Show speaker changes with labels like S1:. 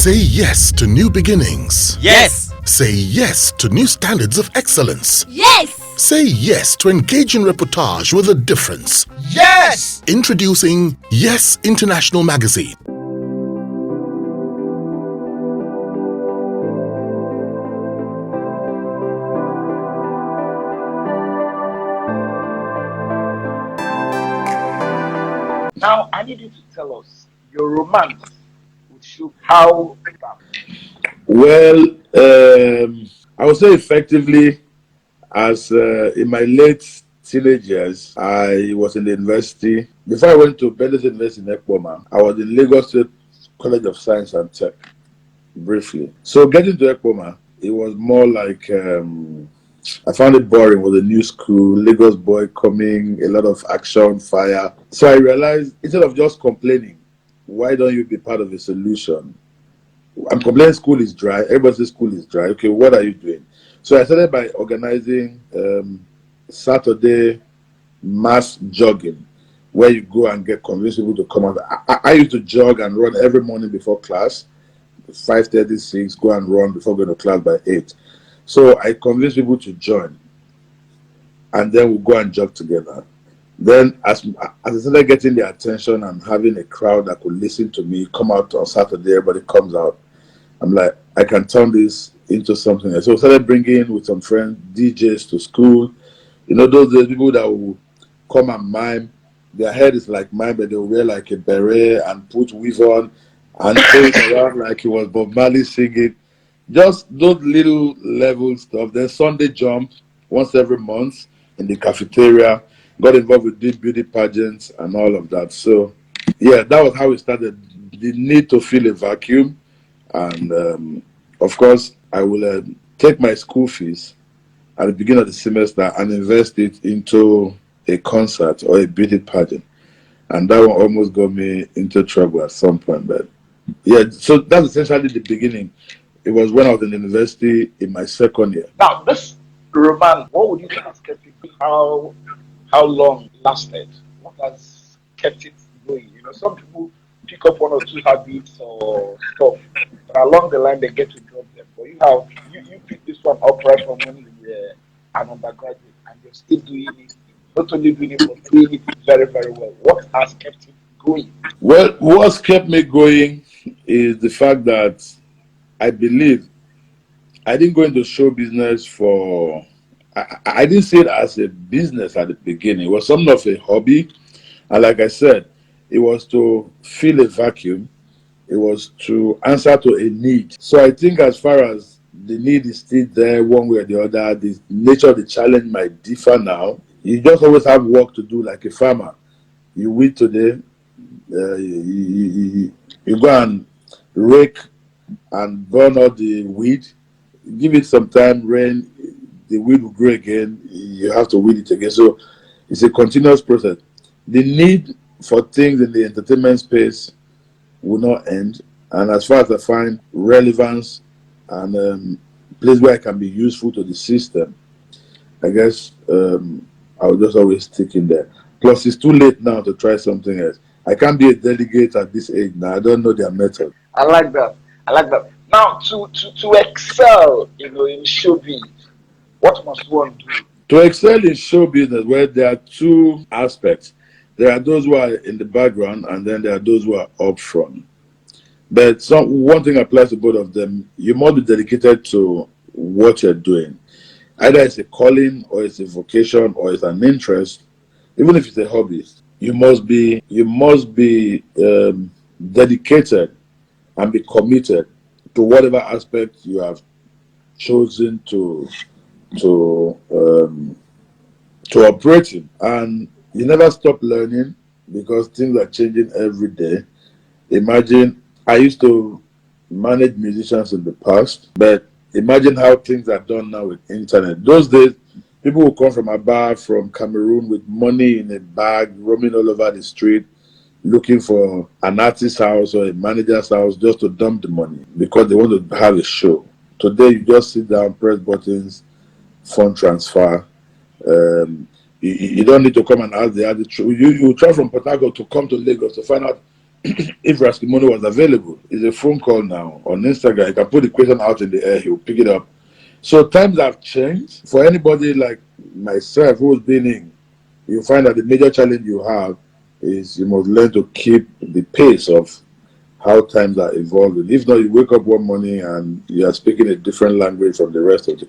S1: Say yes to new beginnings.
S2: Yes.
S1: Say yes to new standards of excellence.
S3: Yes.
S1: Say yes to engaging reportage with a difference.
S2: Yes.
S1: Introducing Yes International Magazine.
S4: Now, I need you to tell us your romance with Show. How?
S5: Well, I would say effectively, as in my late teenage years, I was in the university. Before I went to Benedict University in Ekpoma, I was in Lagos State College of Science and Tech, briefly. So getting to Ekpoma, it was more like I found it boring with a new school, Lagos boy coming, a lot of action, fire. So I realized instead of just complaining, why don't you be part of a solution? I'm complaining school is dry. Everybody says school is dry. Okay, what are you doing? So I started by organizing Saturday mass jogging, where you go and get convince people to come out. I used to jog and run every morning before class, 5:36, go and run before going to class by 8. So I convinced people to join, and then we'll go and jog together. Then as I started getting the attention and having a crowd that could listen to me, come out on Saturday, everybody comes out. I'm like, I can turn this into something else. So I started bringing in with some friends, DJs to school. You know, those people that will come and mime. Their head is like mine, but they'll wear like a beret and put weave on and throw it around like it was Bob Marley singing. Just those little level stuff. Then Sunday jump once every month in the cafeteria. Got involved with deep beauty pageants and all of that. So, yeah, that was how it started. The need to fill a vacuum. And, of course, I will take my school fees at the beginning of the semester and invest it into a concert or a beauty pageant. And that one almost got me into trouble at some point. But, yeah, so that's essentially the beginning. It was when I was in university in my second year.
S4: Now, this romance, what would you say has kept it? How long lasted? What has kept it going? You know, some people pick up one or two habits or stuff, but along the line they get to drop them. But you pick this one up right from when you were an undergraduate, and you're still doing it. Not only doing it, but doing it very, very well. What has kept it going?
S5: Well, what's kept me going is the fact that I believe I didn't go into show business for. I didn't see it as a business at the beginning. It was something of a hobby. And like I said, it was to fill a vacuum. It was to answer to a need. So I think as far as the need is still there one way or the other, the nature of the challenge might differ now. You just always have work to do like a farmer. You weed today, you go and rake and burn all the weed. Give it some time, rain, the weed will grow again. You have to weed it again. So it's a continuous process. The need for things in the entertainment space will not end. And as far as I find relevance and place where I can be useful to the system, I guess I'll just always stick in there. Plus, it's too late now to try something else. I can't be a delegate at this age now. I don't know their method.
S4: I like that. I like that. Now, to excel, in showbiz, what must one do?
S5: To excel in show business, where there are two aspects. There are those who are in the background, and then there are those who are up front. But one thing applies to both of them. You must be dedicated to what you're doing. Either it's a calling, or it's a vocation, or it's an interest. Even if it's a hobby, you must be dedicated and be committed to whatever aspect you have chosen to operate in. And you never stop learning because things are changing every day. Imagine, I used to manage musicians in the past, but imagine how things are done now with internet. Those days, people would come from Aba, from Cameroon with money in a bag, roaming all over the street, looking for an artist's house or a manager's house just to dump the money because they want to have a show. Today, you just sit down, press buttons, fund transfer. You don't need to come and ask the artist. You travel from Port Harcourt to come to Lagos to find out if Raskimono was available. It's a phone call now on Instagram. You can put the question out in the air, he'll pick it up. So times have changed. For anybody like myself who's been in, you find that the major challenge you have is you must learn to keep the pace of how times are evolving. If not, you wake up one morning and you are speaking a different language from the rest of the